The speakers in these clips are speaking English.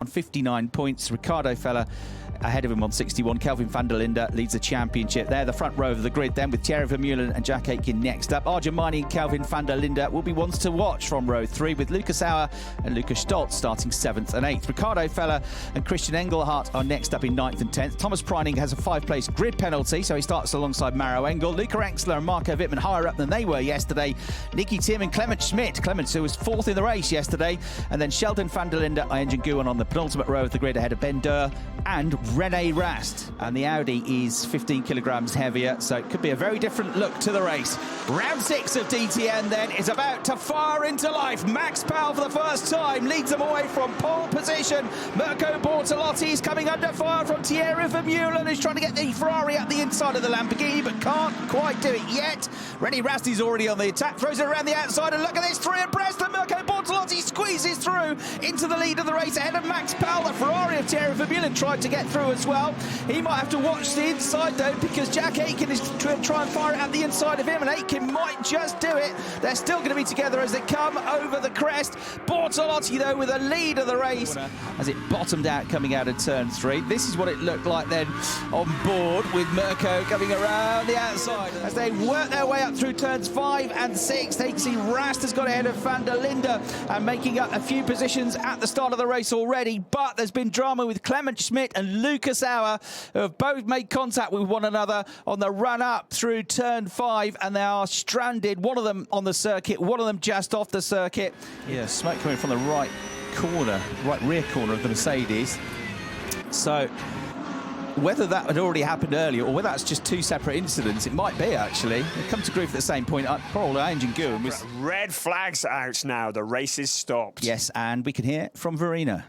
59 points. Ricardo Feller ahead of him on 61. Kelvin van der Linde leads the championship. They're the front row of the grid then, with Thierry Vermeulen and Jack Aitken next up. Arjun Maini and Kelvin van der Linde will be ones to watch from row 3, with Lucas Auer and Lucas Stoltz starting 7th and 8th. Ricardo Feller and Christian Engelhardt are next up in 9th and 10th. Thomas Preining has a 5-place grid penalty, so he starts alongside Maro Engel. Luca Exler and Marco Wittmann higher up than they were yesterday. Nicky Tim and Clement Schmidt. Clement, who was 4th in the race yesterday. And then Sheldon van der Linde, Ingen Guan on the penultimate row of the grid ahead of Ben Durr and René Rast. And the Audi is 15 kilograms heavier, so it could be a very different look to the race. Round 6 of DTM then is about to fire into life. Max Powell for the first time leads them away from pole position. Mirko Bortolotti is coming under fire from Thierry Vermeulen, who's trying to get the Ferrari up the inside of the Lamborghini, but can't quite do it yet. René Rast is already on the attack, throws it around the outside, and look at this, 3 abreast, and Mirko Bortolotti squeezes through into the lead of the race ahead of Max Powell. The Ferrari of Thierry Vermeulen tried to get through as well. He might have to watch the inside though, because Jack Aitken is trying to fire it at the inside of him, and Aitken might just do it. They're still going to be together as they come over the crest. Bortolotti though with a lead of the race as it bottomed out coming out of turn 3. This is what it looked like then on board, with Mirko coming around the outside as they work their way up through turns 5 and 6. They can see Rast has got ahead of van der Linde and making up a few positions at the start of the race already, but there's been drama with Clement Schmidt and Lucas Auer, who have both made contact with one another on the run up through turn 5, and they are stranded, one of them on the circuit, one of them just off the circuit. Yeah, smoke coming from the right corner, right rear corner of the Mercedes. So whether that had already happened earlier or whether that's just 2 separate incidents, it might be actually. They come to grief at the same point. Poor old Ingen Guan was... Red flags out now, the race is stopped. Yes, and we can hear from Verena.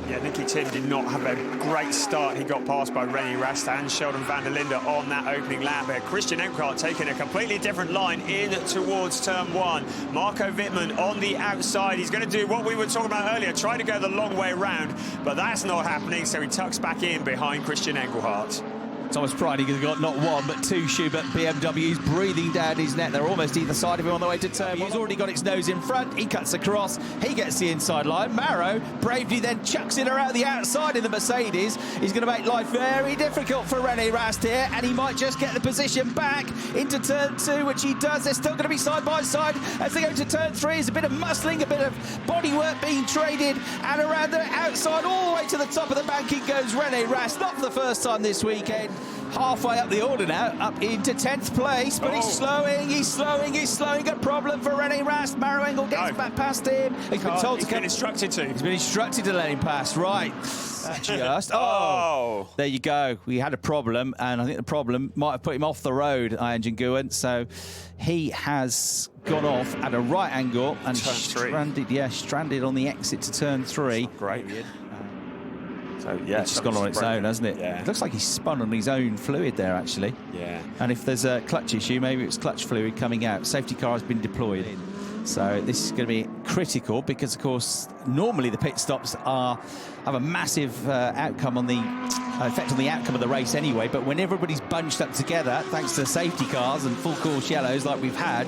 Yeah, Nicky Tim did not have a great start. He got passed by René Rast and Sheldon van der Linde on that opening lap. Christian Engelhardt taking a completely different line in towards turn 1. Marco Wittmann on the outside. He's going to do what we were talking about earlier, try to go the long way round, but that's not happening, so he tucks back in behind Christian Engelhardt. Thomas Preining has got not 1 but 2 Schubert BMWs breathing down his neck. They're almost either side of him on the way to turn 1. He's already got its nose in front. He cuts across. He gets the inside line. Maro bravely then chucks it around the outside in the Mercedes. He's going to make life very difficult for René Rast here, and he might just get the position back into turn 2, which he does. They're still going to be side by side as they go to turn 3. There's a bit of muscling, a bit of bodywork being traded, and around the outside all the way to the top of the banking goes René Rast. Not for the first time this weekend. Halfway up the order now, up into 10th place, but he's slowing. A problem for René Rast. Maro Engel gets back past him. He's been told to come. He's been instructed to let him pass, right. Just, there you go. We had a problem, and I think the problem might have put him off the road, Ingen Guan. So he has gone off at a right angle and stranded on the exit to turn 3. Great. So, yeah, it's just gone on its own, hasn't it? Yeah. It looks like he's spun on his own fluid there, actually. Yeah. And if there's a clutch issue, maybe it's clutch fluid coming out. Safety car has been deployed. So this is going to be critical because, of course, normally the pit stops have a massive outcome on the effect on the outcome of the race anyway. But when everybody's bunched up together, thanks to safety cars and full course yellows like we've had,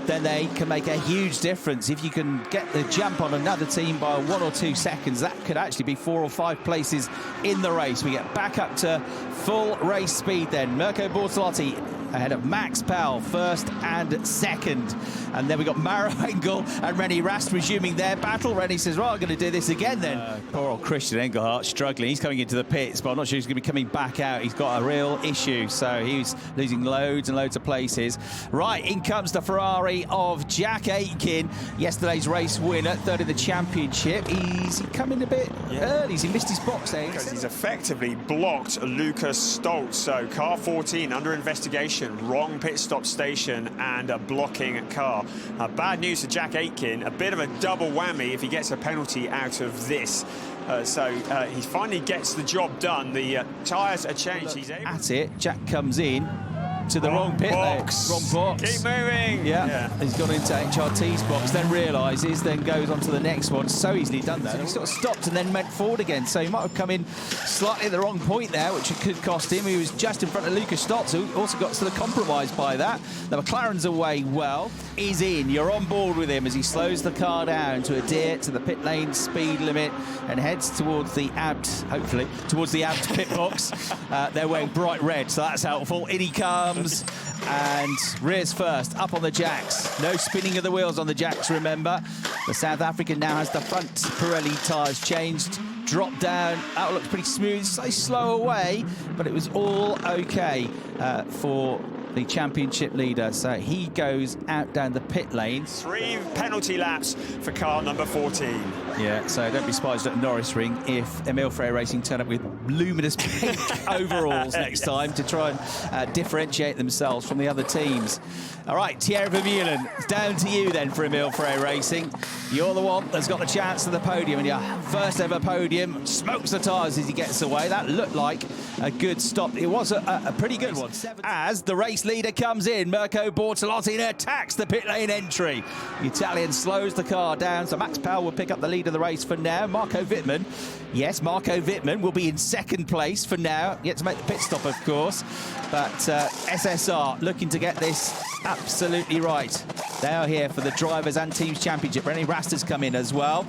then they can make a huge difference. If you can get the jump on another team by 1 or 2 seconds, that could actually be 4 or 5 places in the race. We get back up to full race speed then. Mirko Bortolotti ahead of Max Powell, 1st and 2nd. And then we got Maro Engel and René Rast resuming their battle. René says, right, I'm going to do this again then. Poor old Christian Engelhardt struggling. He's coming into the pits, but I'm not sure he's going to be coming back out. He's got a real issue, so he's losing loads and loads of places. Right, in comes the Ferrari of Jack Aitken, yesterday's race winner, 3rd in the championship. He's coming a bit early. He missed his box there. Because he's effectively blocked Lucas Stoltz. So car 14 under investigation, wrong pit stop station and a blocking car. Bad news for Jack Aitken, a bit of a double whammy if he gets a penalty out of this. So he finally gets the job done. The tyres are changed. He's able at it. Jack comes in. to the wrong pit lane. Wrong box. Keep moving. Yeah, he's gone into HRT's box, then realises, then goes on to the next one. So easily done that. He sort of stopped and then went forward again. So he might have come in slightly at the wrong point there, which could cost him. He was just in front of Lucas Stotts, who also got sort of compromised by that. The McLaren's away well. He's in. You're on board with him as he slows the car down to adhere to the pit lane speed limit and heads towards the hopefully, towards the apt pit box. They're wearing bright red, so that's helpful. In he comes and rears first, up on the jacks. No spinning of the wheels on the jacks, remember. The South African now has the front Pirelli tyres changed. Drop down, that looks pretty smooth, slightly slow away, but it was all okay for the championship leader. So he goes out down the pit lane. 3 penalty laps for car number 14. Yeah, so don't be surprised at Norris Ring if Emil Frey Racing turn up with luminous pink overalls next time to try and differentiate themselves from the other teams. All right, Thierry Vermeulen, it's down to you then for Emil Frey Racing. You're the one that's got the chance to the podium, and your first ever podium. Smokes the tyres as he gets away. That looked like a good stop. It was a pretty good one. As the race leader comes in, Mirko Bortolotti attacks the pit lane entry. The Italian slows the car down, so Max Powell will pick up the lead of the race for now. Marco Wittmann, yes, Marco Wittmann will be in second place for now. Yet to make the pit stop, of course. But SSR looking to get this absolutely right. They are here for the Drivers' and Teams Championship. René Rasta's come in as well.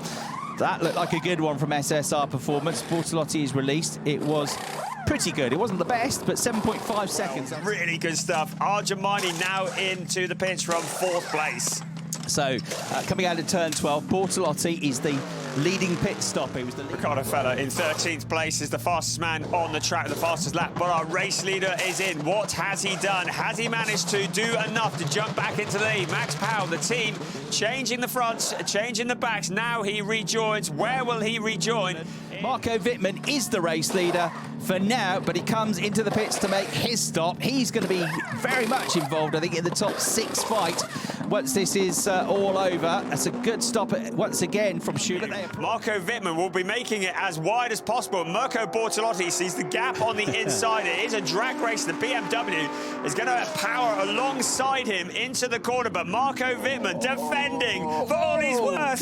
That looked like a good one from SSR Performance. Bortolotti is released. It was pretty good. It wasn't the best, but 7.5 seconds. Really good stuff. Arjamani now into the pits from 4th place. So, coming out of turn 12, Bortolotti is the leading pit stop. He was the Riccardo Fella in 13th place is the fastest man on the track, the fastest lap, but our race leader is in. What has he done? Has he managed to do enough to jump back into the lead? Max Powell, the team, changing the fronts, changing the backs. Now he rejoins. Where will he rejoin? Marco Wittmann is the race leader for now, but he comes into the pits to make his stop. He's going to be very much involved, I think, in the top 6 fight once this is all over. That's a good stop once again from Schuler. Marco Wittmann will be making it as wide as possible. Mirko Bortolotti sees the gap on the inside. It is a drag race. The BMW is going to power alongside him into the corner, but Marco Wittmann defending for all he's worth.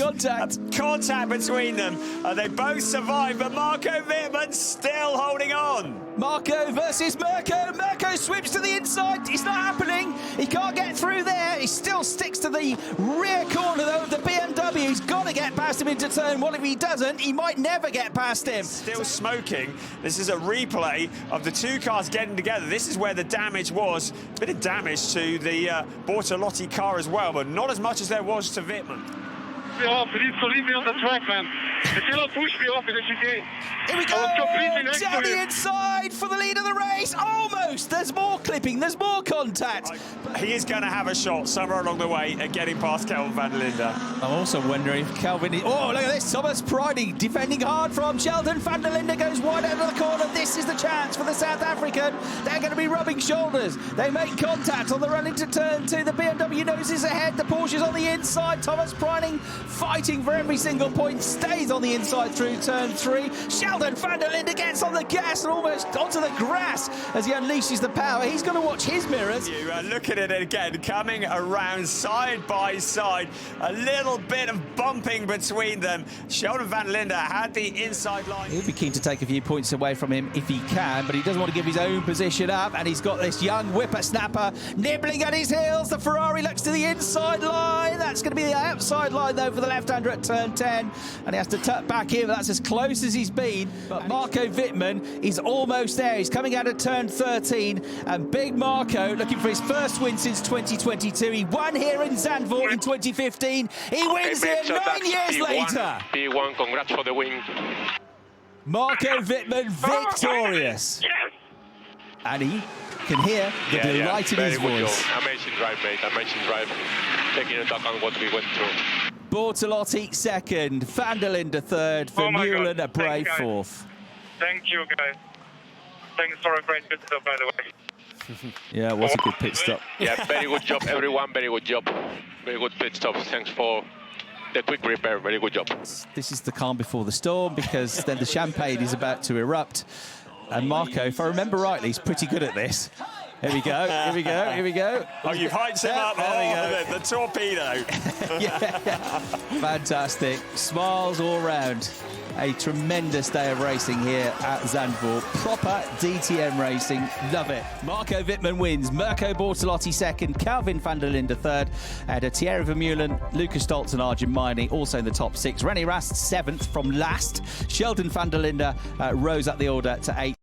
Contact between them. They both survive, but Marco Wittmann still holding on. Marco versus Mirko. Mirko sweeps to the inside. It's not happening. He can't get through there. He still sticks to the rear corner, though, of the BMW. He's got to get past him into turn 1. If he doesn't, he might never get past him. Still smoking. This is a replay of the 2 cars getting together. This is where the damage was. A bit of damage to the Bortolotti car as well, but not as much as there was to Wittmann. Me off, you need to leave me on the track, man. If you don't push me off, it's okay. Here we go, down the inside for the lead of the race. Almost, there's more clipping, there's more contact. He is going to have a shot somewhere along the way at getting past Kelvin van der Linde. I'm also wondering if Kelvin is... Oh, look at this, Thomas Pridey defending hard from Sheldon. Van der Linde goes wide out of the corner. This is the chance for the South African. They're going to be rubbing shoulders. They make contact on the run into turn 2. The BMW noses ahead, the Porsche's on the inside. Thomas Pridey fighting for every single point, stays on the inside through turn 3. Sheldon van der Linde gets on the gas and almost onto the grass as he unleashes the power. He's going to watch his mirrors. You look at it again, coming around side by side. A little bit of bumping between them. Sheldon van der Linde had the inside line. He'll be keen to take a few points away from him if he can, but he doesn't want to give his own position up, and he's got this young whippersnapper nibbling at his heels. The Ferrari looks to the inside line. That's going to be the outside line, though, for the left-hander at turn 10, and he has to tuck back in. That's as close as he's been, but Marco Wittmann is almost there. He's coming out of turn 13, and big Marco looking for his first win since 2022. He won here in Zandvoort in 2015. He wins here 9 years later. P1, congrats for the win. Marco Wittmann victorious. Yes. And he can hear the delight in his voice. Amazing drive, mate. Amazing drive. Taking into account what we went through. Bortolotti second, van der Linde third, Vermeulen a brave fourth. Thank you, guys. Thanks for a great pit stop, by the way. Yeah, it was a good pit stop. Yeah, very good job, everyone. Very good job. Very good pit stop. Thanks for the quick repair. Very good job. This is the calm before the storm, because then the champagne is about to erupt. And Marco, if I remember rightly, is pretty good at this. Here we go. Here we go. Here we go. Oh, you've hyped him up. There we The torpedo. Fantastic. Smiles all round. A tremendous day of racing here at Zandvoort. Proper DTM racing. Love it. Marco Wittmann wins. Mirko Bortolotti second. Calvin van der Linde third. And Thierry Vermeulen, Lucas Stoltz and Arjun Maini also in the top six. René Rast seventh from last. Sheldon van der Linde rose up the order to 8th.